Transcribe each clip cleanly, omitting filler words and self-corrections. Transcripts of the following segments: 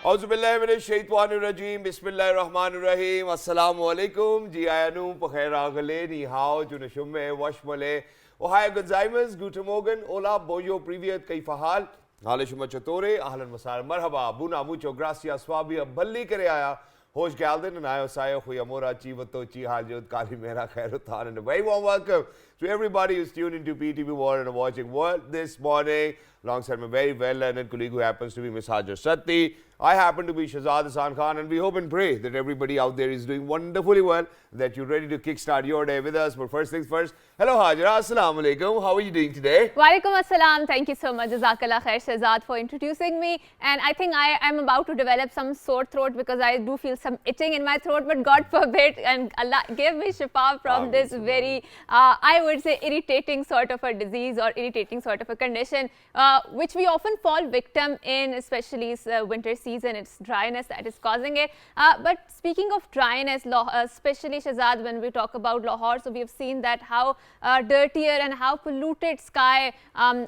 Auzubillahiminash-shaytanir-rajeem. Bismillahir-rahmanir-rahim. Assalamu-alaikum. Ji ayanu pakhairagale ni hao junashumme washmale. Ohio Gonzaimas, Guten Morgen, Hola, Bojo, Privyat, Kaifahal. Halishuma Chatore, Ahlan Masar, Marhaba, Buna, Mucho, Gracias, Swabia, Balli Kareaya. Hosh Galden and Ayo Sayo, Huyamura, Chivato, Chihajut, Kalimera, Khairutan, and a very warm welcome to everybody who's tuned into PTV World and watching World this morning. Alongside my very well-learned colleague who happens to be Ms. Hajar Satti. I happen to be Shahzad Hassan Khan, and we hope and pray that everybody out there is doing wonderfully well, that you're ready to kickstart your day with us. But first things first, hello Hajar, assalamu alaikum. How are you doing today? Walaikum assalam. Thank you so much, Jazakallah khair, Shahzad, for introducing me. And I think I am about to develop some sore throat because I do feel some itching in my throat, but God forbid, and Allah give me shifa from this very, I would say, irritating sort of a disease or irritating sort of a condition, which we often fall victim in, especially winter season. It's dryness that is causing it. But speaking of dryness, especially Shahzad, when we talk about Lahore, so we have seen that how dirtier and how polluted sky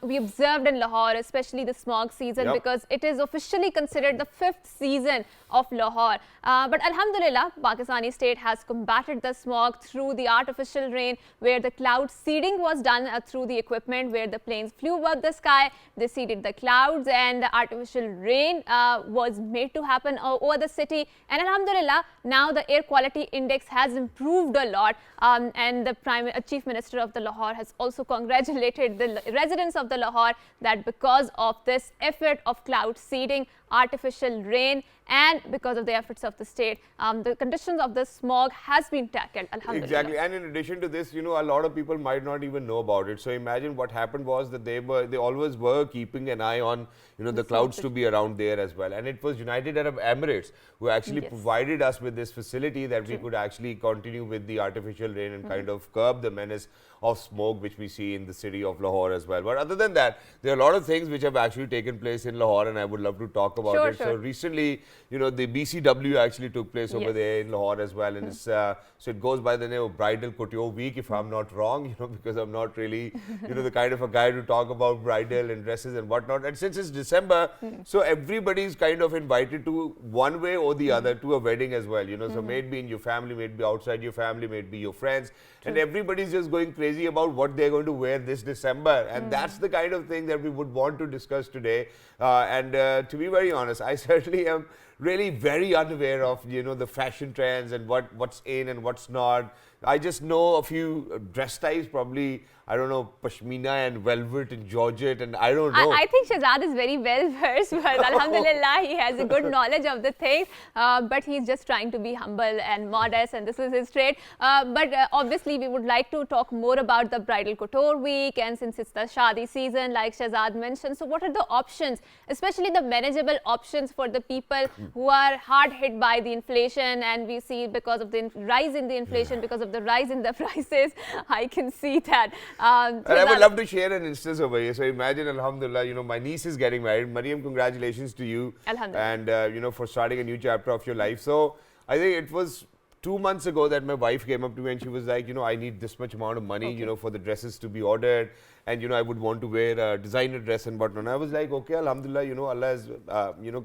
we observed in Lahore, especially the smog season, because it is officially considered the 5th season of Lahore. But Alhamdulillah, Pakistani state has combated the smog through the artificial rain, where the cloud seeding was done through the equipment, where the planes flew above the sky, they seeded the clouds, and the artificial rain was made to happen over the city. And Alhamdulillah, now the air quality index has improved a lot, and the Chief Minister of the Lahore has also congratulated the residents of the Lahore that because of this effort of cloud seeding, artificial rain, and because of the efforts of the state, the conditions of the smog has been tackled, alhamdulillah. Exactly, and in addition to this, a lot of people might not even know about it. So imagine what happened was that they always were keeping an eye on, the clouds to be around there as well. And it was United Arab Emirates who actually provided us with this facility that we could actually continue with the artificial rain and kind of curb the menace of smoke which we see in the city of Lahore as well. But other than that, there are a lot of things which have actually taken place in Lahore, and I would love to talk about it. So recently, the BCW actually took place over there in Lahore as well, and it's, so it goes by the name of Bridal Couture Week, if I'm not wrong, because I'm not really, the kind of a guy to talk about bridal and dresses and whatnot. And since it's December, so everybody's kind of invited to one way or the other to a wedding as well, so may it be in your family, may it be outside your family, may it be your friends, and everybody's just going crazy about what they're going to wear this December. And that's the kind of thing that we would want to discuss today. And to be very honest, I certainly am really very unaware of, the fashion trends and what's in and what's not. I just know a few dress types, probably, I don't know, pashmina and velvet and georgette, and I don't know. I think Shahzad is very well versed, but alhamdulillah, he has a good knowledge of the thing, but he's just trying to be humble and modest, and this is his trade. But obviously, we would like to talk more about the Bridal Couture Week, and since it's the Shadi season, like Shahzad mentioned, so what are the options, especially the manageable options for the people who are hard hit by the inflation, and we see because of the rise in the inflation, because of the rise in the prices, I can see that. And I would love to share an instance over here. So imagine, alhamdulillah, my niece is getting married. Mariam, congratulations to you. Alhamdulillah. And, for starting a new chapter of your life. So I think it was 2 months ago that my wife came up to me and she was like, I need this much amount of money, for the dresses to be ordered. And, I would want to wear a designer dress and whatnot. And I was like, okay, alhamdulillah, Allah has,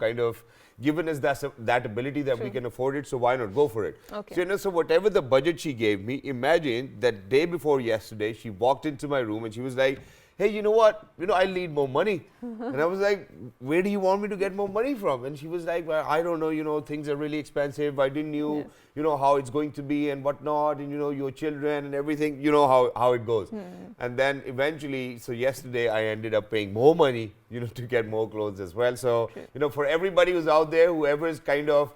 kind of given us that ability that we can afford it. So why not go for it? So, so whatever the budget she gave me, imagine that day before yesterday, she walked into my room and she was like, hey, you know what, I'll need more money. And I was like, where do you want me to get more money from? And she was like, well, I don't know, things are really expensive. I didn't know, how it's going to be and whatnot, and, your children and everything, how it goes. And then eventually, so yesterday I ended up paying more money, to get more clothes as well. So, for everybody who's out there, whoever is kind of,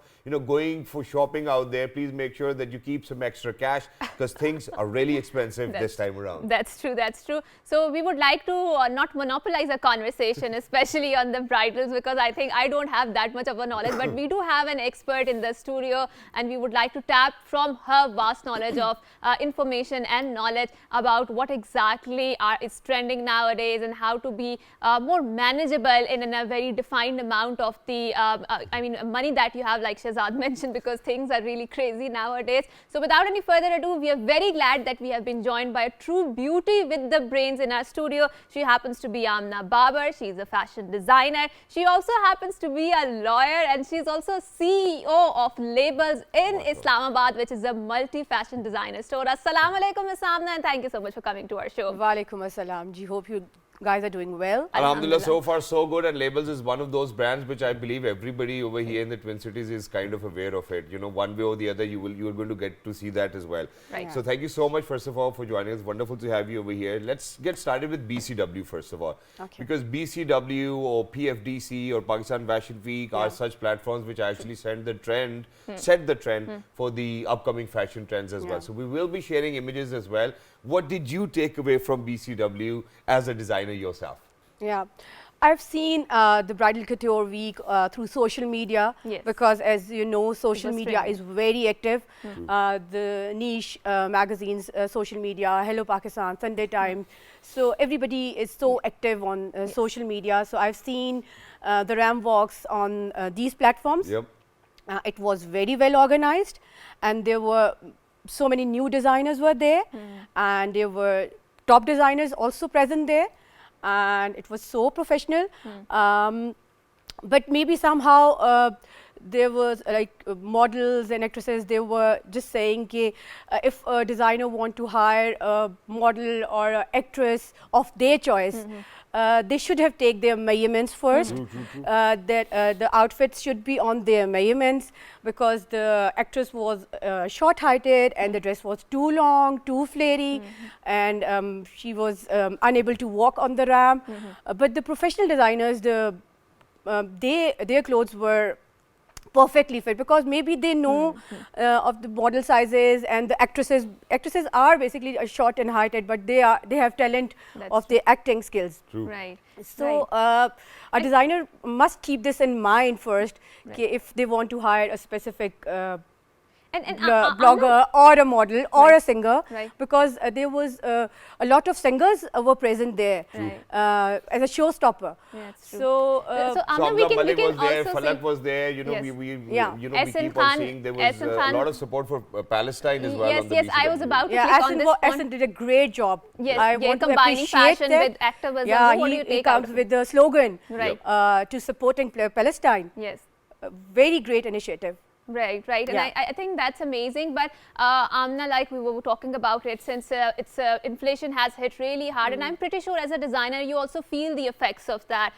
going for shopping out there, please make sure that you keep some extra cash because things are really expensive this time around. That's true, that's true. So we would like to not monopolize a conversation, especially on the bridals, because I think I don't have that much of a knowledge, but we do have an expert in the studio, and we would like to tap from her vast knowledge of information and knowledge about what exactly is trending nowadays and how to be more manageable in a very defined amount of the, money that you have, like Shehzad mentioned, because things are really crazy nowadays. So without any further ado, we are very glad that we have been joined by a true beauty with the brains in our studio. She happens to be Amna Babar. She's a fashion designer. She also happens to be a lawyer, and she's also CEO of Labels in Islamabad, which is a multi-fashion designer store. Assalamu alaikum, Ms. Amna, and thank you so much for coming to our show. Walaikum assalam. Ji, hope you guys are doing well. Alhamdulillah, so far so good, and Labels is one of those brands which I believe everybody over here in the Twin Cities is kind of aware of it. You know, one way or the other, you are going to get to see that as well. Right. So thank you so much, first of all, for joining us. Wonderful to have you over here. Let's get started with BCW first of all, because BCW or PFDC or Pakistan Fashion Week are such platforms which actually set the trend for the upcoming fashion trends as well. So we will be sharing images as well. What did you take away from BCW as a designer yourself? Yeah, I've seen the Bridal Couture Week through social media, because as you know, social media is very active. The niche magazines, social media, Hello Pakistan, Sunday Times. So everybody is so active on social media. So I've seen the RAM walks on these platforms. Yep. It was very well organized, and there were so many new designers were there, and there were top designers also present there, and it was so professional. But maybe somehow there was like models and actresses, they were just saying that if a designer want to hire a model or an actress of their choice, they should have taken their measurements first. That the outfits should be on their measurements, because the actress was short-heighted and the dress was too long, too flary, and she was unable to walk on the ramp. But the professional designers, their clothes were perfectly fit, because maybe they know of the model sizes, and the actresses are basically short and heighted, but they have talent of their acting skills. Right. So a designer must keep this in mind first, if they want to hire a specific blogger or a model or a singer, because there was a lot of singers were present there as a showstopper. So Amna, we can was there, also Falak was there. You know, we keep on seeing there was a lot of support for Palestine as well. Yes, I was about to click on this point. Essen did a great job. Yes, I want to combining fashion with activism. Yeah, what do you take he comes with the slogan to supporting Palestine. Yes. Very great initiative. Right. And I think that's amazing. But Amna, like we were talking about it, since inflation has hit really hard, and I'm pretty sure as a designer you also feel the effects of that.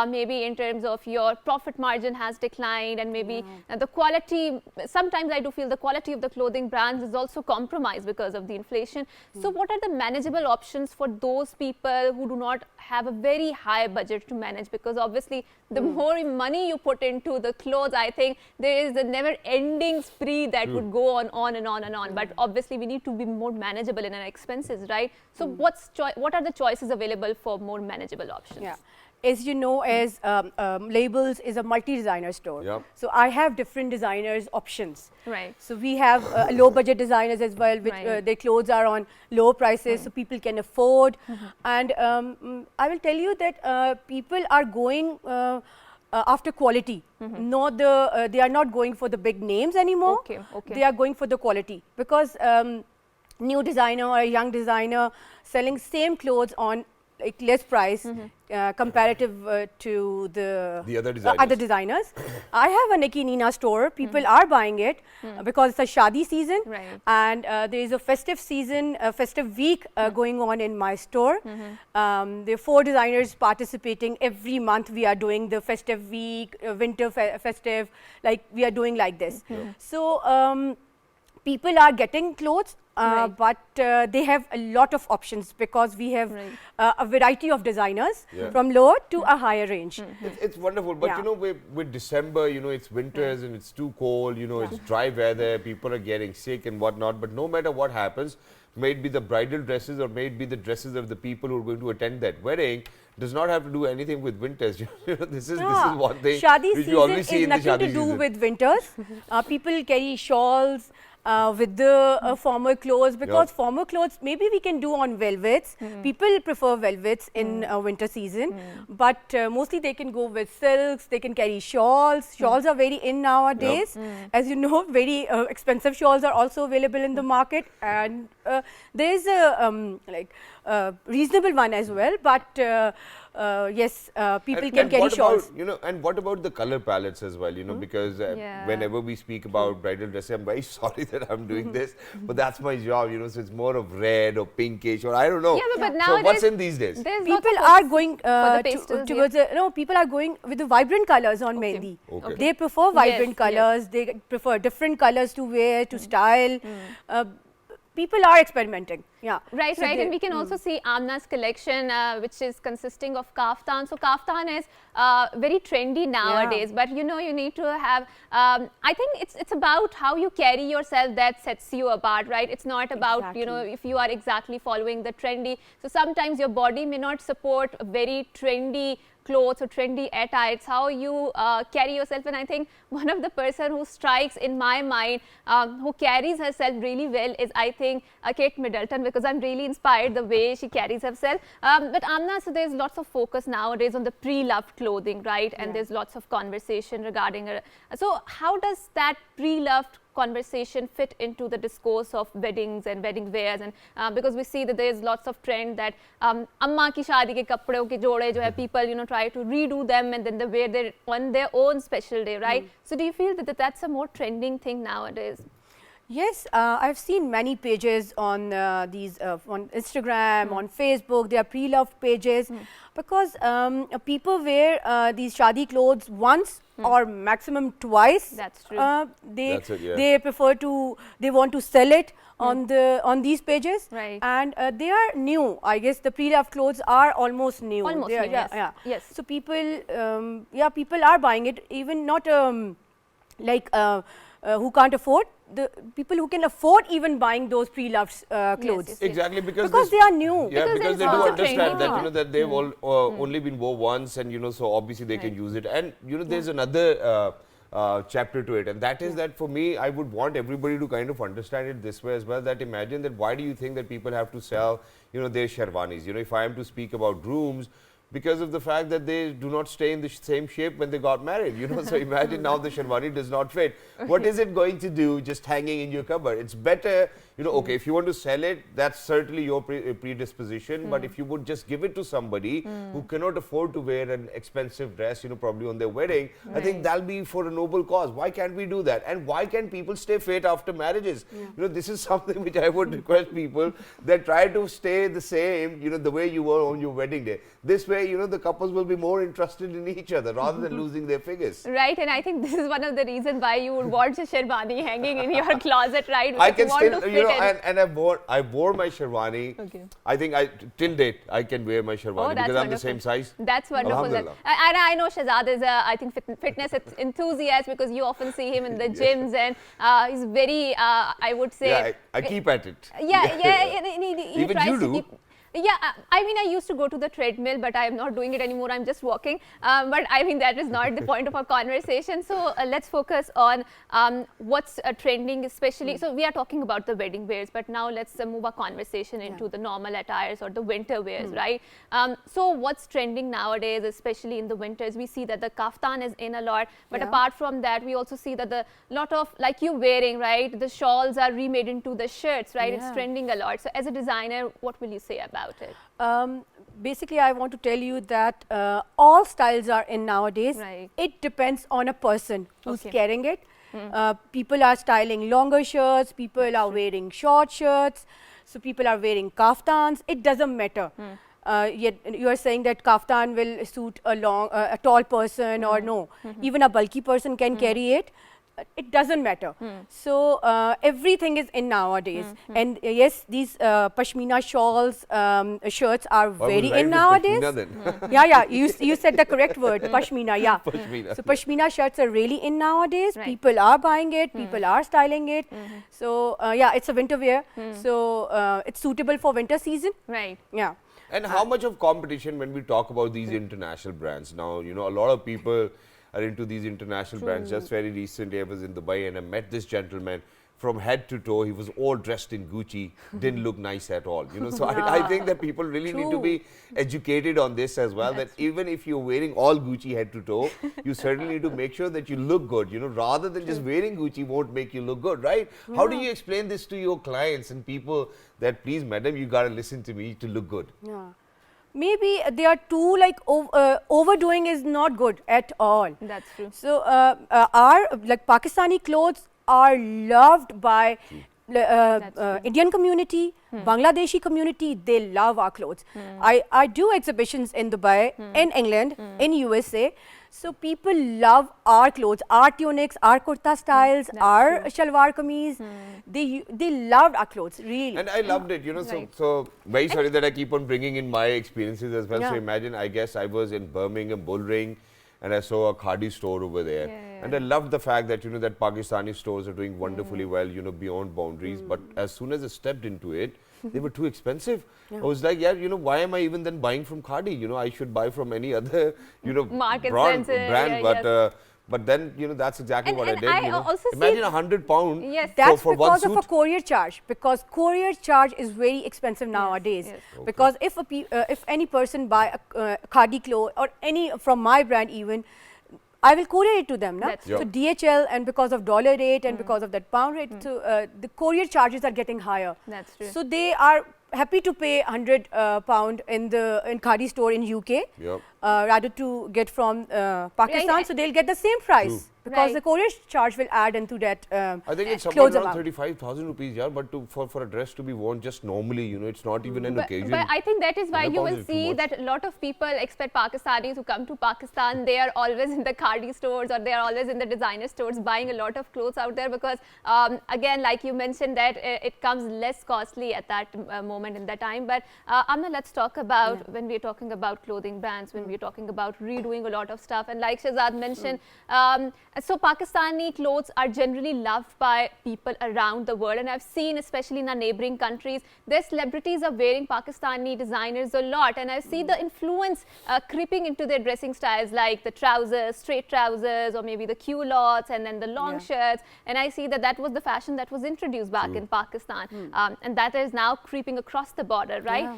Maybe in terms of your profit margin has declined, and maybe the quality. Sometimes I do feel the quality of the clothing brands is also compromised because of the inflation. So what are the manageable options for those people who do not have a very high budget to manage? Because obviously the more money you put into the clothes, I think there is a never-ending spree that would go on and on. But obviously we need to be more manageable in our expenses, right? So what are the choices available for more manageable options? Yeah. As you know, as Labels is a multi-designer store. Yep. So I have different designers options. Right. So we have low-budget designers as well, which their clothes are on low prices, so people can afford. And I will tell you that people are going after quality. They are not going for the big names anymore. They are going for the quality, because new designer or a young designer selling same clothes on like less price comparative to the other designers. I have a Nikki Nina store. People are buying it because it's a shadi season, and there is a festive season, a festive week going on in my store. There are 4 designers participating. Every month we are doing the festive week, winter festive, like we are doing like this. So people are getting clothes, but they have a lot of options, because we have a variety of designers from lower to a higher range. It's wonderful, but you know, with December, you know, it's winters and it's too cold, you know, it's dry weather, people are getting sick and whatnot, but no matter what happens, may it be the bridal dresses or may it be the dresses of the people who are going to attend that wedding, does not have to do anything with winters. You know, this is one thing shadi which you always see in the season is nothing shadi to do season. with winters. People carry shawls with the formal clothes, because formal clothes maybe we can do on velvets. People prefer velvets in winter season, but mostly they can go with silks, they can carry shawls. Shawls are very in nowadays. As you know, very expensive shawls are also available in the market, and there is a reasonable one as well, but yes, people can carry shawls. And what about the color palettes as well, because whenever we speak about bridal dressing, I'm very sorry that I'm doing this, but that's my job, so it's more of red or pinkish or I don't know. Yeah, but So nowadays, what's in these days? People are going pastels, towards people are going with the vibrant colors on Mehndi. Okay. They prefer vibrant Yes, colors, they prefer different colors to wear, to style. People are experimenting. Yeah. Right, So right. they- And we can also see Amna's collection, which is consisting of kaftan. So kaftan is very trendy nowadays, but you need to have, I think it's about how you carry yourself that sets you apart, right? It's not about, if you are exactly following the trendy. So sometimes your body may not support a very trendy clothes or trendy attire. It's how you carry yourself. And I think one of the person who strikes in my mind, who carries herself really well is, I think, Kate Middleton, because I'm really inspired the way she carries herself. But Amna, so there's lots of focus nowadays on the pre-loved clothing, right? And there's lots of conversation regarding her. So how does that pre-loved conversation fit into the discourse of weddings and wedding wears? And because we see that there's lots of trend that amma ki shaadi ke kapde ke jode jo hai, people try to redo them and then they wear them on their own special day, right? So do you feel that that's a more trending thing nowadays? Yes, I've seen many pages on these on Instagram, on Facebook. They are pre-loved pages because people wear these shadi clothes once or maximum twice. That's true. They prefer to, they want to sell it on these pages, Right. and they are new. I guess the pre-loved clothes are almost new. Almost They are, new, yeah, yes. yeah. Yes. So people, people are buying it. Even not like who can't afford. The people who can afford even buying those pre-loved clothes. yes. Exactly, because Because they are new. Yeah, Because because they there's do also understand training. that that they've all only been wore once, and so obviously they can use it. And there's another chapter to it, and that is that for me, I would want everybody to kind of understand it this way as well. That imagine that why do you think that people have to sell their sherwanis? If I am to speak about grooms, because of the fact that they do not stay in the same shape when they got married, so imagine now the sherwani does not fit. What is it going to do just hanging in your cupboard? It's better, okay, if you want to sell it, that's certainly your predisposition, but if you would just give it to somebody who cannot afford to wear an expensive dress, probably on their wedding, I think that'll be for a noble cause. Why can't we do that? And why can people stay fit after marriages? This is something which I would request people that try to stay the same, the way you were on your wedding day. This way, the couples will be more interested in each other rather than losing their figures. Right, and I think this is one of the reasons why you would want a sherwani hanging in your closet, right? I Because can you want still, to fit in. and I wore my sherwani. Okay. I think till date I can wear my sherwani that's because I'm the wonderful. same size. That's wonderful. Alhamdulillah. And I know Shahzad is I think fitness enthusiast, because you often see him in the gyms, and he's very, I would say. Yeah, I keep at it. Yeah, and he Even tries you to do. keep. Yeah, I mean, I used to go to the treadmill, but I am not doing it anymore. I'm just walking. But I mean, that is not the point of our conversation. So let's focus on what's trending, especially. So we are talking about the wedding wears, but now let's move our conversation into the normal attires or the winter wears, right? So what's trending nowadays, especially in the winters? We see that the kaftan is in a lot, but apart from that, we also see that the lot of, like you wearing, right? The shawls are remade into the shirts, right? It's trending a lot. So as a designer, what will you say about it? Basically, I want to tell you that all styles are in nowadays. Right. It depends on a person who's Okay. carrying it. People are styling longer shirts, people are wearing short shirts, so people are wearing kaftans. It doesn't matter. Yet you are saying that kaftan will suit a tall person or no. Even a bulky person can carry it. It doesn't matter. So everything is in nowadays, and yes, these pashmina shawls, shirts are very in nowadays. Yeah, you said the correct word, pashmina. Yeah, Pashmina. so pashmina shirts are really in nowadays. Right. People are buying it. People are styling it. So yeah, it's a winter wear. So it's suitable for winter season. Right. Yeah. And how much of competition when we talk about these international brands? Now, a lot of people are into these international brands. Just very recently, I was in Dubai and I met this gentleman from head to toe, he was all dressed in Gucci, didn't look nice at all. You know, so I think that people really need to be educated on this as well. That even if you're wearing all Gucci head to toe, you certainly need to make sure that you look good. You know, rather than just wearing Gucci won't make you look good, right? How do you explain this to your clients and people that please, madam, you gotta listen to me to look good? Yeah. Maybe they are too like overdoing is not good at all. That's true. So our like Pakistani clothes are loved by Indian community, Bangladeshi community. They love our clothes. I do exhibitions in Dubai, in England, in USA. So people love our clothes, our tunics, our kurta styles, our shalwar kameez. They loved our clothes, really. And I loved it, you know. So very sorry that I keep on bringing in my experiences as well. So imagine, I guess I was in Birmingham Bull Ring, and I saw a khadi store over there. And I loved the fact that, you know, that Pakistani stores are doing wonderfully well, you know, beyond boundaries. But as soon as I stepped into it, they were too expensive. I was like, yeah, you know, why am I even then buying from khadi? You know, I should buy from any other, you know, brand. But then, you know, that's exactly what I did. I you know. also Imagine £100 That's for one because suit. of a courier charge. Because courier charge is very expensive nowadays. Because if any person buy a khadi cloth or any from my brand even, I will courier it to them. Na? So DHL, and because of dollar rate and because of that pound rate, so the courier charges are getting higher. That's true. So they are happy to pay £100 in khadi store in UK rather to get from Pakistan. So they'll get the same price. Because the courier charge will add into that I think it's somewhere around 35,000 rupees, yeah, but for a dress to be worn just normally, you know, it's not even an occasion. But I think that is why you will see that a lot of people expect Pakistanis who come to Pakistan, they are always in the khadi stores or they are always in the designer stores buying a lot of clothes out there because, again, like you mentioned that it comes less costly at that moment in that time. But Amna, let's talk about when we're talking about clothing brands, when we're talking about redoing a lot of stuff. And like Shahzad mentioned, so Pakistani clothes are generally loved by people around the world, and I've seen, especially in our neighboring countries, their celebrities are wearing Pakistani designers a lot, and I see the influence creeping into their dressing styles, like the trousers, straight trousers, or maybe the culottes, and then the long shirts, and I see that that was the fashion that was introduced back in Pakistan, and that is now creeping across the border, right?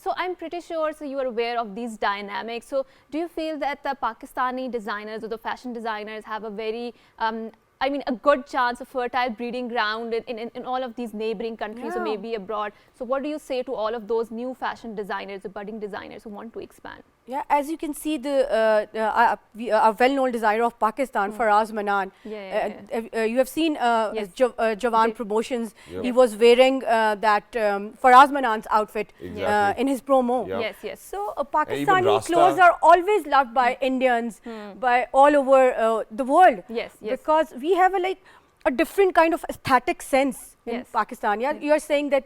So I'm pretty sure, so you are aware of these dynamics. So do you feel that the Pakistani designers or the fashion designers have a very, I mean, a good chance, a fertile breeding ground in all of these neighboring countries or maybe abroad? So what do you say to all of those new fashion designers, the budding designers who want to expand? Yeah, as you can see, a well-known designer of Pakistan, Faraz Manan. You have seen Jawan promotions. He was wearing that Faraz Manan's outfit in his promo. So Pakistani clothes are always loved by Indians, by all over the world. Because we have a different kind of aesthetic sense in Pakistan. You are saying that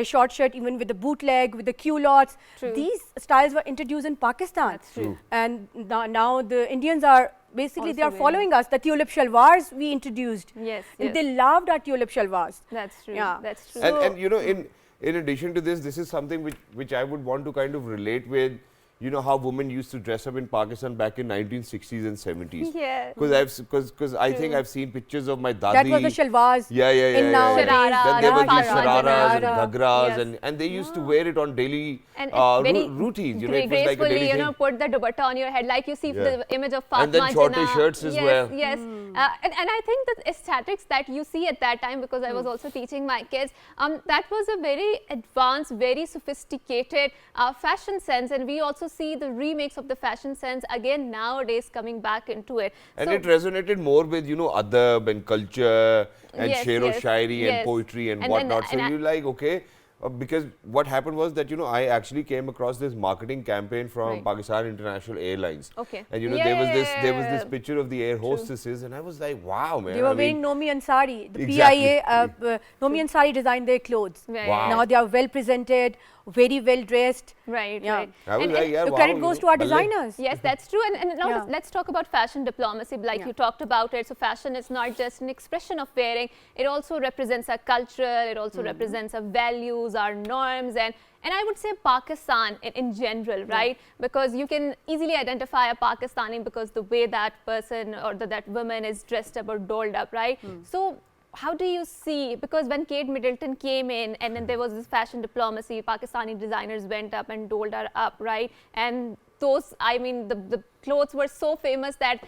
short shirt, even with the bootleg, with the culottes, these styles were introduced in Pakistan. That's true. And now the Indians are basically, they are following us. The tulip shalwars we introduced. And they loved our tulip shalwars. That's true. That's true. And you know, in addition to this is something which I would want to kind of relate with. You know how women used to dress up in Pakistan back in 1960s and 70s. Because I think I've seen pictures of my dadi. That was the shalwars. Then there were these shararas and ghagras, and they used to wear it on daily routines. You know, it was like a daily thing. You know, put the dupatta on your head, like you see the image of Fatma. And then shorter shirts as well. And I think the aesthetics that you see at that time, because I was also teaching my kids, that was a very advanced, very sophisticated fashion sense, and we also see the remakes of the fashion sense again nowadays coming back into it. And it resonated more with, you know, adab and culture and shairi and poetry and whatnot. So you're like, okay, because what happened was that, you know, I actually came across this marketing campaign from Pakistan International Airlines. And you know, there was this picture of the air hostesses, and I was like, wow, man. They were wearing Nomi Ansari. The PIA, Nomi Ansari designed their clothes. Now they are well presented, very well dressed. Right. Credit goes to our designers. Yes, that's true. And now let's talk about fashion diplomacy, like you talked about it. So fashion is not just an expression of wearing, it also represents our culture, it also represents our values, our norms, and I would say Pakistan in general, right? Because you can easily identify a Pakistani because the way that person or that woman is dressed up or dolled up, right? So how do you see, because when Kate Middleton came in and then there was this fashion diplomacy, Pakistani designers went up and doled her up, right? And those, I mean, the clothes were so famous that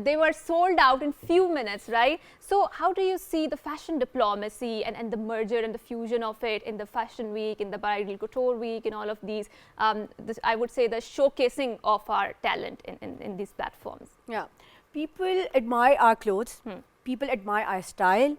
they were sold out in few minutes, right? So how do you see the fashion diplomacy and the merger and the fusion of it in the fashion week, in the bridal couture week, in all of these, I would say the showcasing of our talent in these platforms? Yeah, people admire our clothes, people admire our style.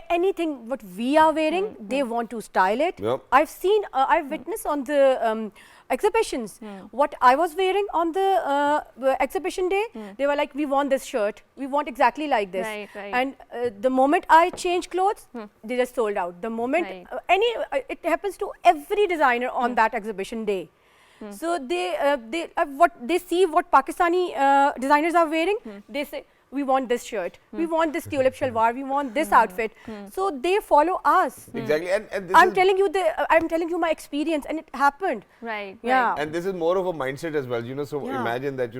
Anything what we are wearing, they want to style it. Yep. I've witnessed on the exhibitions what I was wearing on the exhibition day. They were like, we want this shirt, we want exactly like this. Right, right. And the moment I change clothes, they just sold out. The moment it happens to every designer on that exhibition day. So they see what Pakistani designers are wearing. They say, we want this shirt, we want this tulip shalwar, we want this outfit. So they follow us. Exactly, and this I'm telling you my experience, and it happened. Right. Yeah. Right. And this is more of a mindset as well, So imagine that,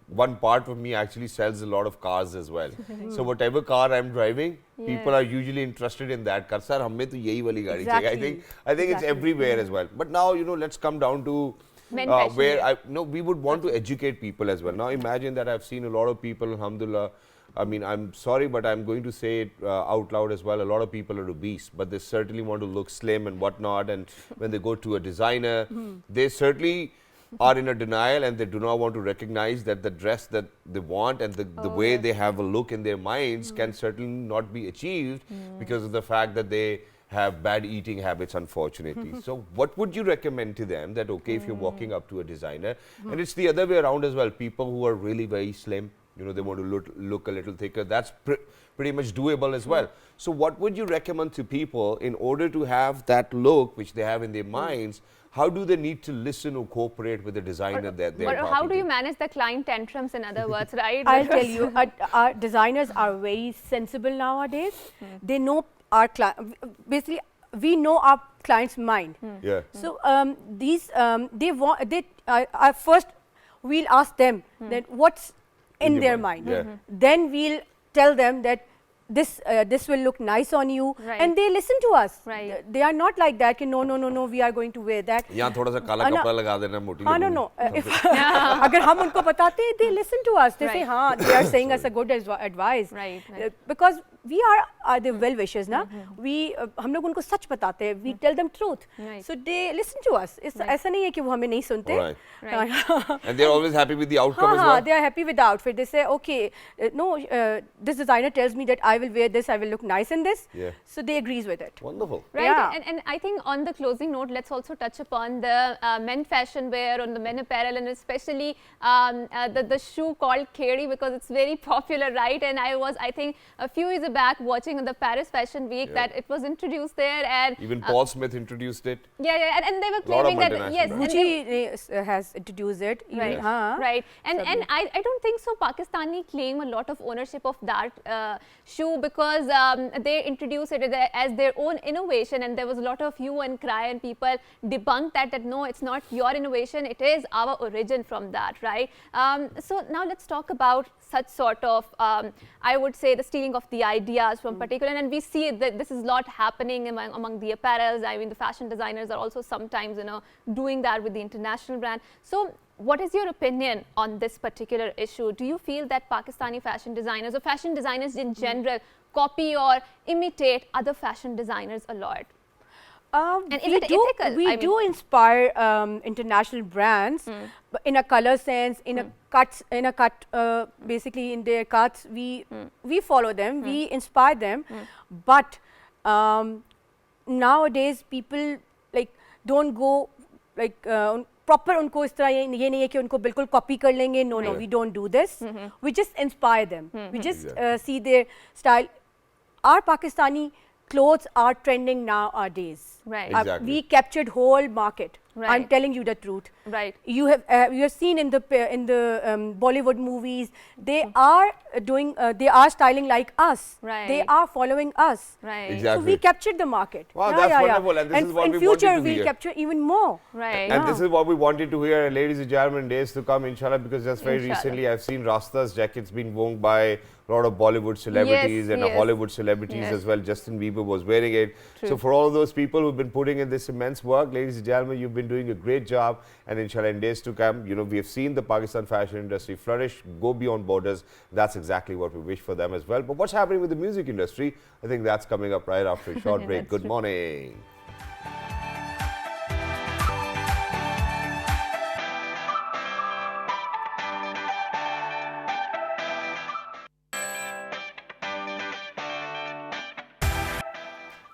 one part of me actually sells a lot of cars as well. So whatever car I'm driving, people are usually interested in that car. Sir, humme to yahi wali gaadi chahiye. I think it's everywhere as well. But now, let's come down to where we would want to educate people as well. Now imagine that I've seen a lot of people, alhamdulillah, I mean, I'm sorry, but I'm going to say it out loud as well. A lot of people are obese, but they certainly want to look slim and whatnot. And when they go to a designer, they certainly are in a denial, and they do not want to recognize that the dress that they want and the way they have a look in their minds can certainly not be achieved because of the fact that they have bad eating habits, unfortunately. So what would you recommend to them that, okay, if you're walking up to a designer, and it's the other way around as well, people who are really very slim, they want to look a little thicker, that's pretty much doable as well. So what would you recommend to people in order to have that look which they have in their minds? How do they need to listen or cooperate with the designer that they're talking to? How do you manage the client tantrums, in other words, right? I'll tell you, our designers are very sensible nowadays. They know our client, basically we know our client's mind. Yeah. So first we'll ask them that what's in their mind. Then we'll tell them that this will look nice on you, and they listen to us. They are not like that. No, we are going to wear that. यहाँ थोड़ा सा काला कपड़ा लगा देना मोटी लगूंगी. No. अगर हम उनको बताते, they listen to us. They say, हाँ, they are saying us a good advice. Because we are the well wishers, ना. हम लोग उनको सच बताते हैं. We tell them truth. So they listen to us. ऐसा नहीं है कि वो हमें नहीं सुनते. And they're always happy with the outcome as well. They are happy with the outfit. They say, okay, this designer tells me that I will wear this, I will look nice in this. So they agrees with it. Wonderful. Right. Yeah. And I think on the closing note, let's also touch upon the men fashion wear, on the men apparel, and especially the shoe called Khedi, because it's very popular, right? And I think a few years back watching the Paris Fashion Week that it was introduced there, and even Paul Smith introduced it. And they were claiming that yes, Gucci has introduced it. Right. Right. And I don't think so. Pakistani claim a lot of ownership of that shoe, because they introduced it as their own innovation, and there was a lot of hue and cry, and people debunked that no, it's not your innovation, it is our origin from that, right? So now let's talk about such sort of, I would say, the stealing of the ideas from particular, and we see that this is a lot happening among the apparels. I mean, the fashion designers are also sometimes, doing that with the international brand. So what is your opinion on this particular issue? Do you feel that Pakistani fashion designers or fashion designers in general copy or imitate other fashion designers a lot? And is it ethical? We do inspire international brands in a color sense, in a cut, basically in their cuts. We follow them, we inspire them, but nowadays people don't go proper उनको इस तरह ये नहीं है कि उनको बिल्कुल copy कर लेंगे. No, we don't do this. We just inspire them. We just see their style. Our Pakistani clothes are trending nowadays. Right. Exactly. We captured whole market. I'm Right. telling you the truth. Right. You have seen in the Bollywood movies, they are they are styling like us. They Right. are following us. Right. So Exactly. we captured the market. Wow, that's wonderful, and this is what in we future wanted to we'll hear. capture even more. Right. And this is what we wanted to hear, ladies and gentlemen, days to come, inshallah, because just very Inshallah. recently I've seen Rasta's jackets being worn by a lot of Bollywood celebrities and yes. Hollywood celebrities Yes. as well. Justin Bieber was wearing it. So for all those people who've been putting in this immense work, ladies and gentlemen, you've been doing a great job, and inshallah in days to come, you know, we have seen the Pakistan fashion industry flourish, go beyond borders. That's exactly what we wish for them as well. But what's happening with the music industry? I think that's coming up right after a short break. That's Good true. morning.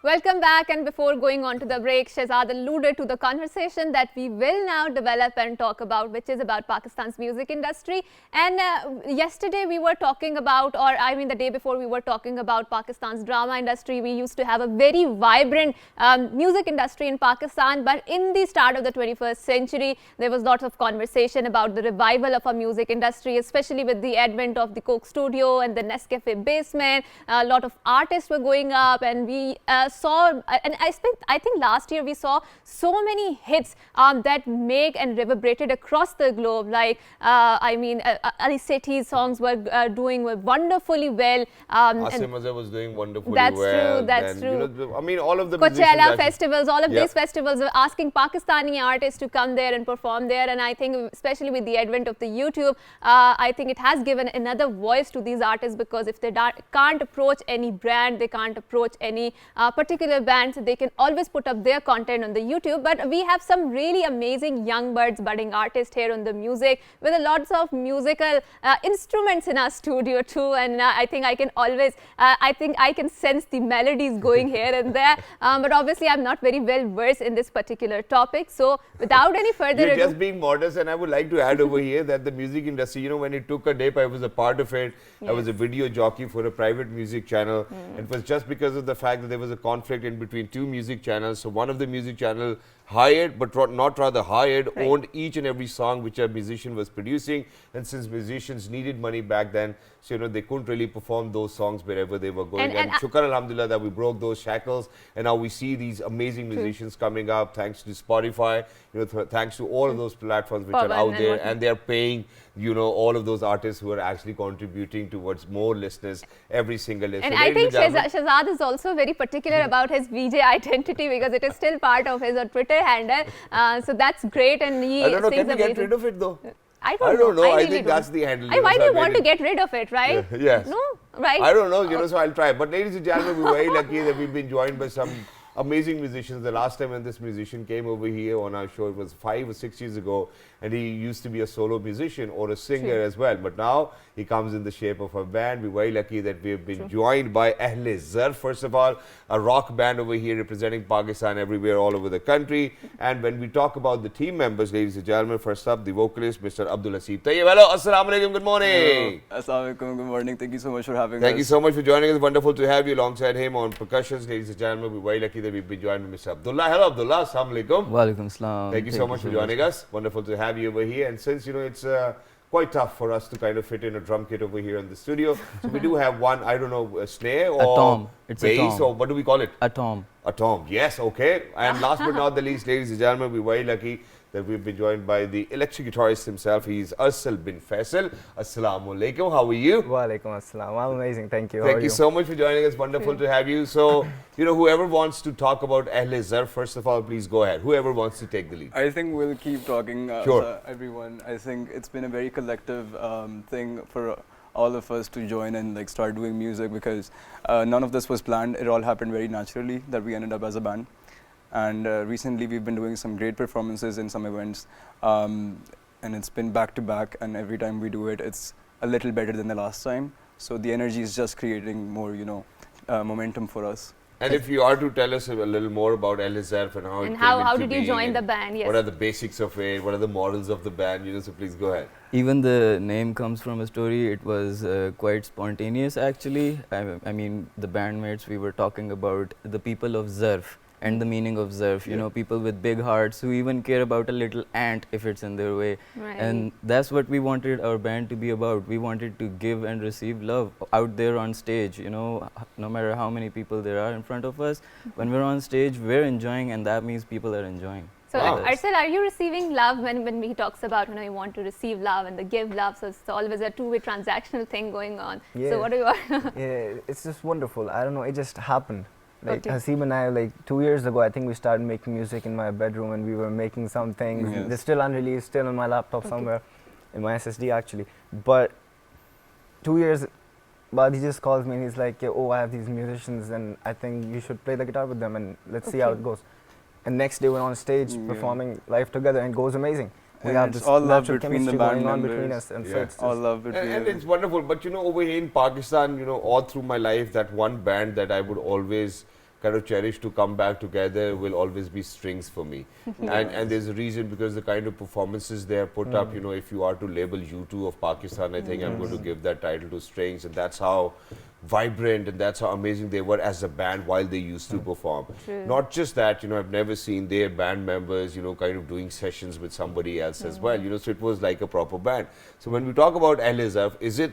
Welcome back, and before going on to the break, Shehzad alluded to the conversation that we will now develop and talk about, which is about Pakistan's music industry. And yesterday we were talking about, or I mean the day before we were talking about Pakistan's drama industry. We used to have a very vibrant music industry in Pakistan, but in the start of the 21st century, there was lots of conversation about the revival of our music industry, especially with the advent of the Coke Studio and the Nescafe basement. A lot of artists were going up, and we saw, and I think last year we saw so many hits that make and reverberated across the globe. Like I mean, Ali Sethi's songs were doing wonderfully well. Asim Azhar was doing wonderfully That's well. true, that's Then, true. You know, I mean, all of the musicians Coachella actually- festivals, all of Yeah. these festivals are asking Pakistani artists to come there and perform there. And I think especially with the advent of the YouTube, I think it has given another voice to these artists, because if they can't approach any brand, they can't approach any particular bands, they can always put up their content on the YouTube. But we have some really amazing young birds, budding artists here on the music, with a lots of musical instruments in our studio too. And I think I can always, I think I can sense the melodies going here and there. But obviously I'm not very well versed in this particular topic. So without any further You're ado, just being modest, and I would like to add over here that the music industry, you know, when it took a dip, I was a part of it. I was a video jockey for a private music channel. It was just because of the fact that there was a conflict in between two music channels. So one of the music channel hired, but not rather hired, owned each and every song which a musician was producing. And since musicians needed money back then, so you know, they couldn't really perform those songs wherever they were going. And shukar alhamdulillah that we broke those shackles, and now we see these amazing musicians coming up thanks to Spotify, you know, thanks to all of those platforms which are out there, and they're paying, you know, all of those artists who are actually contributing towards more listeners every single day. and So I ladies think and gentlemen- Shehzad is also very particular about his VJ identity, because it is still part of his Twitter handle. So that's great, and he I don't know, sings can we get amazing. rid of it though? I I don't don't know. I really think don't. that's the handle. Why so do I you made want to it- get rid of it, right? Yes. No, right? I don't know, you know, so I'll try. But ladies and gentlemen, we're very lucky that we've been joined by some amazing musicians. The last time when this musician came over here on our show, it was 5 or 6 years ago, and he used to be a solo musician or a singer as well. But now he comes in the shape of a band. We're very lucky that we've been joined by Ahle Zarf, first of all, a rock band over here representing Pakistan everywhere, all over the country. And when we talk about the team members, ladies and gentlemen, first up, the vocalist, Mr. Abdul Hasib Tayyib. Hello, assalamu alaikum, good morning. Assalamu alaikum, good morning. Thank you so much for having us. Thank you so much for joining us. Wonderful to have you alongside him on percussions. Ladies and gentlemen, we're very lucky that we've been joined by Mr. Abdullah. Hello, Abdullah. Assalamu alaikum. Walaikum salam. Thank you so much for joining us. Wonderful to have you over here. And since, you know, it's quite tough for us to kind of fit in a drum kit over here in the studio, so we do have one, I don't know, a snare or tom. It's a bass, tom. or what do we call it? A tom. A tom. Yes, okay. And last but not the least, ladies and gentlemen, we're very lucky that we've been joined by the electric guitarist himself. He's Arsal bin Faisal. Assalamu alaikum. How are you? Walaikum assalam. I'm amazing. Thank you. How Thank are you so much for joining us. Wonderful to have you. So, you know, whoever wants to talk about Ahle Zarf, first of all, please go ahead. Whoever wants to take the lead. I think we'll keep talking, Sure. everyone. I think it's been a very collective thing for all of us to join and like start doing music, because none of this was planned. It all happened very naturally that we ended up as a band. And recently we've been doing some great performances in some events, and it's been back to back, and every time we do it, it's a little better than the last time. So the energy is just creating more, you know, momentum for us. And if you are to tell us a little more about Ahle Zarf and how it And came how into did you being join the and band? Yes. What are the basics of it? What are the morals of the band? You know, so please go ahead. Even the name comes from a story. It was quite spontaneous actually. I mean, the bandmates, we were talking about the people of Zarf. and the meaning of Zarf. You know, people with big hearts who even care about a little ant if it's in their way. Right. And that's what we wanted our band to be about. We wanted to give and receive love out there on stage. You know, no matter how many people there are in front of us, when we're on stage, we're enjoying, and that means people are enjoying. So, Wow. Arshad, are you receiving love when he talks about, you know, you want to receive love and the give love? So, it's always a two-way transactional thing going on. Yeah. So, what do you want? Yeah, it's just wonderful. I don't know, it just happened. Like Okay. Haseeb and I, like 2 years ago, I think we started making music in my bedroom, and we were making some things. Yes. They're still unreleased, still on my laptop somewhere, in my SSD actually. But 2 years, but he just calls me and he's like, oh, I have these musicians, and I think you should play the guitar with them, and let's see how Okay. it goes. And next day we're on stage performing live together, and it goes amazing. We And have it's this all love natural between the chemistry band going on between members. us, and so Yeah. it's just All love between And us. it's wonderful. But you know, over here in Pakistan, you know, all through my life, that one band that I would always kind of cherish to come back together will always be Strings for me. And there's a reason, because the kind of performances they have put up, you know, if you are to label U2 of Pakistan, I think I'm going to give that title to Strings. And that's how vibrant and that's how amazing they were as a band while they used to perform. True. Not just that, you know, I've never seen their band members, you know, kind of doing sessions with somebody else as well, you know, so it was like a proper band. So when we talk about Elizaf, is it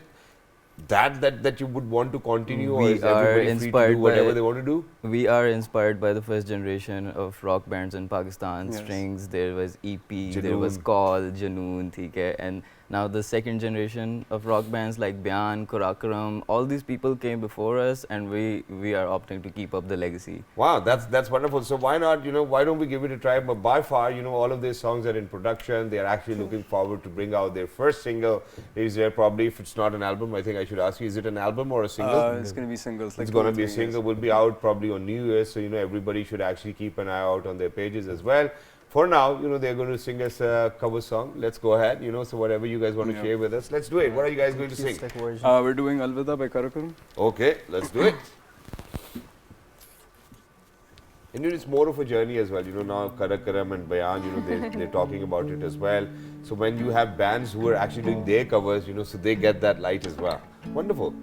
that you would want to continue, or We is are everybody free to inspired do whatever by- they want to do? We are inspired by the first generation of rock bands in Pakistan. Yes. Strings, there was EP, there was Janoon. Call, Janoon, theek hai, and now the second generation of rock bands like Byan, Kurakaram, all these people came before us, and we are opting to keep up the legacy. Wow, that's wonderful. So why not, you know, why don't we give it a try? But by far, you know, all of these songs are in production. They are actually looking forward to bring out their first single. Is there probably, if it's not an album, I think I should ask you, is it an album or a single? It's going to be singles. Like It's going to two or be a three, single, yes. will be out probably on New Year, so you know everybody should actually keep an eye out on their pages as well. For now, you know, they're going to sing us a cover song. Let's go ahead, you know, so whatever you guys want to Yeah. share with us, let's do it. What are you guys going to sing? acoustic version. We're doing Alvida by Karakaram. Okay, let's do it. And you know, it's more of a journey as well. You know, now Karakaram and Bayan, you know, they're talking about it as well. So when you have bands who are actually doing their covers, you know, so they get that light as well. Wonderful.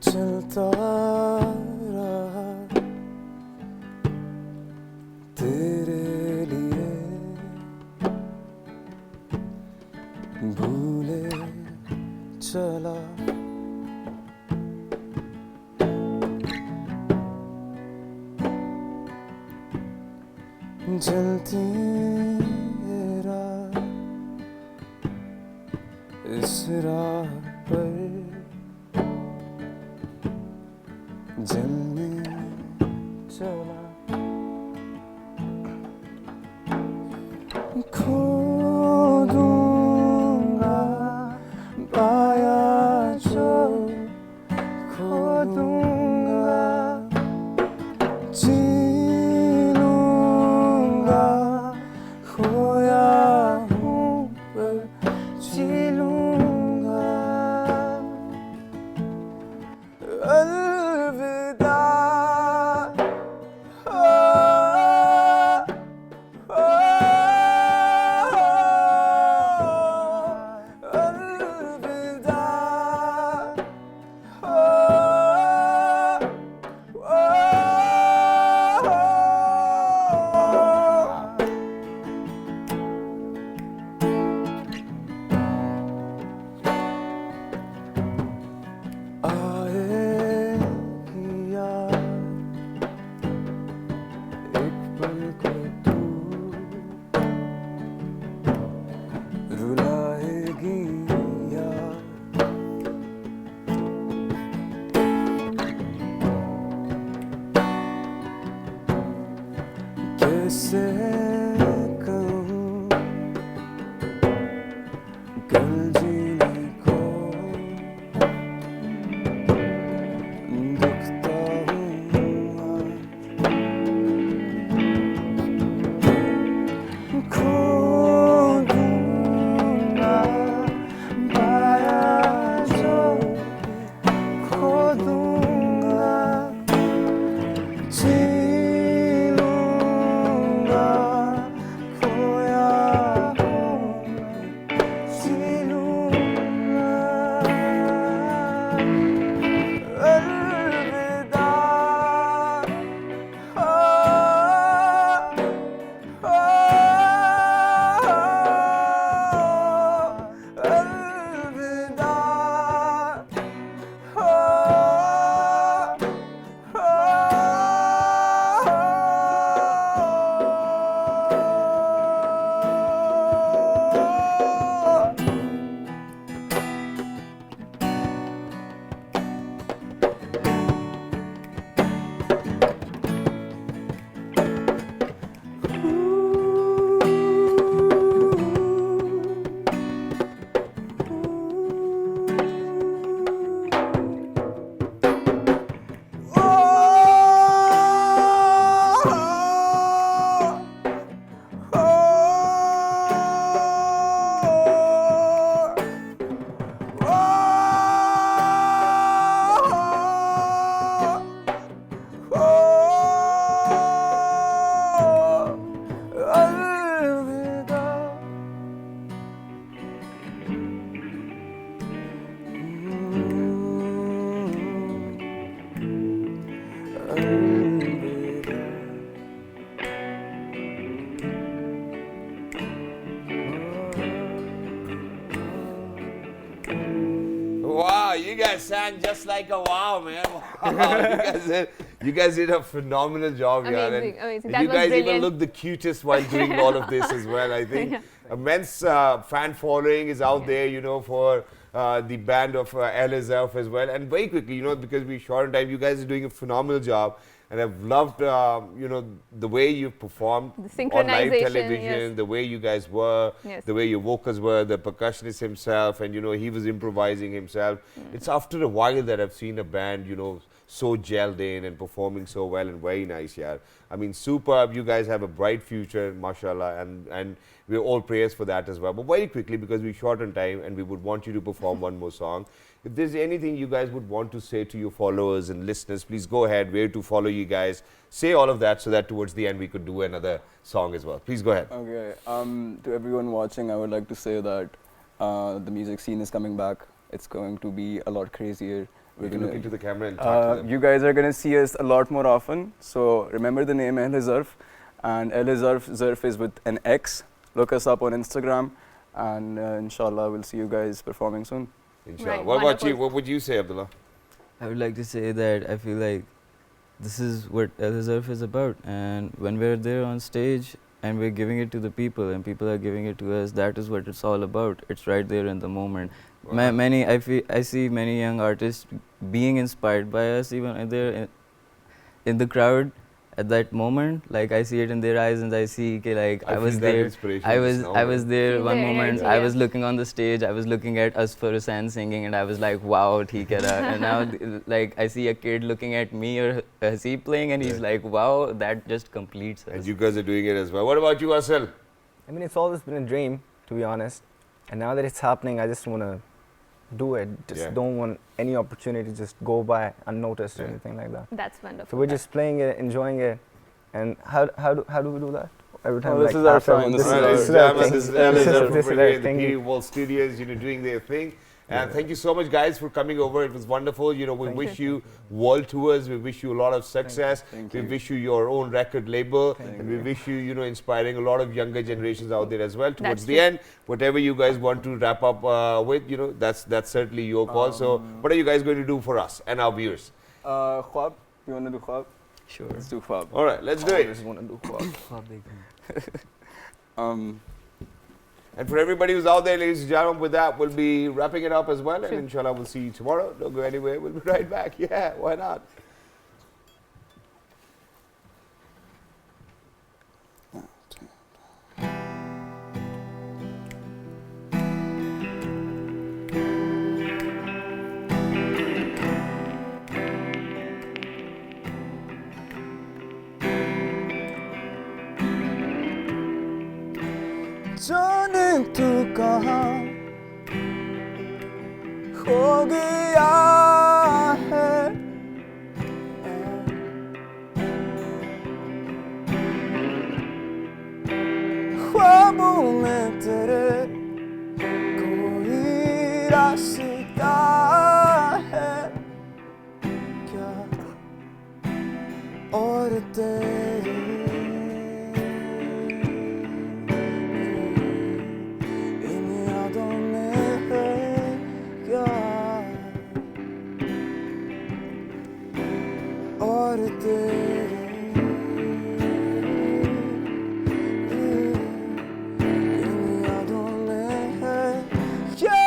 चलता रहा तेरे लिए भूले चला जलती ये राह इस राह पर जलने चला खो दूंगा पाया जो खो दूंगा जी लूंगा खोया हूँ पर जी लूंगा अलविदा You guys sang just like a wow, man. Wow. You guys did a phenomenal job here. Amazing, amazing. That You was guys even brilliant. look the cutest while doing all of this as well. I think immense fan following is out there, you know, for the band of Elizabeth as well. And very quickly, you know, because we're short on time, you guys are doing a phenomenal job. And I've loved, you know, the way you've performed The on live synchronization, television, yes. the way you guys were, Yes. the way your vocals were, the percussionist himself, and, you know, he was improvising himself. It's after a while that I've seen a band, you know, so gelled in and performing so well and very nice, yeah. I mean, superb. You guys have a bright future, mashallah, and we're all prayers for that as well. But very quickly, because we're short on time and we would want you to perform one more song, if there's anything you guys would want to say to your followers and listeners, please go ahead, where to follow you guys. Say all of that so that towards the end we could do another song as well. Please go ahead. Okay. To everyone watching, I would like to say that the music scene is coming back. It's going to be a lot crazier. We can look into the camera and talk to them. You guys are going to see us a lot more often. So remember the name Elizarf. And Elizarf is with an X. Look us up on Instagram. And inshallah, we'll see you guys performing soon. Inshallah. Right, What about wonderful. you? What would you say, Abdullah? I would like to say that I feel like this is what Elizarf is about, and when we're there on stage and we're giving it to the people and people are giving it to us, that is what it's all about. It's right there in the moment. Wow. I see many young artists being inspired by us, even there in the crowd at that moment. Like I see it in their eyes, and I see okay, like I was feel that there. inspiration I just was now, I man. was there Feel one the moment. energy, I yeah. was looking on the stage. I was looking at us for Hussain singing, and I was like, wow, theek hai na. And now like I see a kid looking at me or Hasib playing, and he's Yeah. like, wow, that just completes us. And you guys are doing it as well. What about you, Asal? I mean, it's always been a dream, to be honest. And now that it's happening, I just want to do it. Just Yeah. don't want any opportunity to just go by unnoticed or Yeah. anything like that. That's wonderful. So we're just playing it, enjoying it. And how do we do that? Every time, this is our after- song, this is Well, our it's thing. Jam and this is Elizabeth This is over our here in the thing. PD Wall Studios, you know, doing their thing. And thank you so much, guys, for coming over. It was wonderful. You know, we Thank wish you world tours. We wish you a lot of success. Thank We you. wish you your own record label. Thank And we you. wish you, you know, inspiring a lot of younger generations out there as well. Towards That's the true. end, whatever you guys want to wrap up with, you know, that's certainly your call. So what are you guys going to do for us and our viewers? Khwab, you want to do Khwab? Sure. Let's do Khwab. All right, let's do it. Always want to do Khwab. And for everybody who's out there, ladies and gentlemen, with that, we'll be wrapping it up as well. And inshallah, we'll see you tomorrow. Don't go anywhere. We'll be right back. Yeah, why not? जाने तू कहाँ खो गया है ख्वाबों में तेरे कोई रास्ता है क्या और तेरी इन यादों में है क्या और तेरी इन यादों में है क्या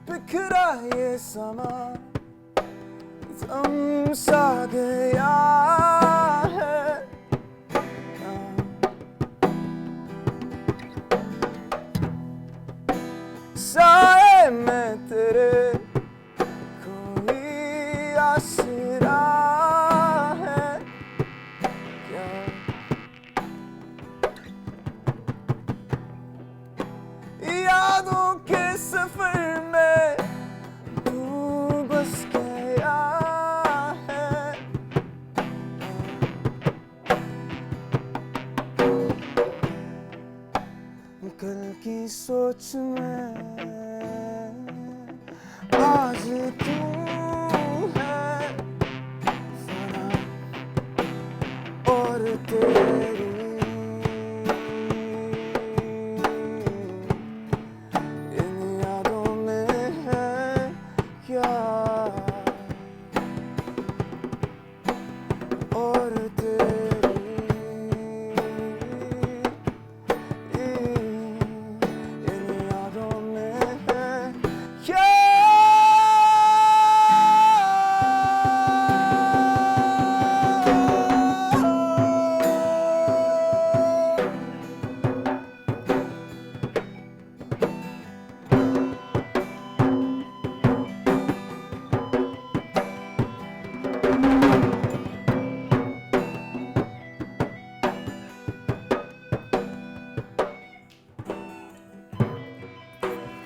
बिखरा ये समा थम सा गया है साए में तेरे कोई आसरा है क्या कल की सोच में आज तू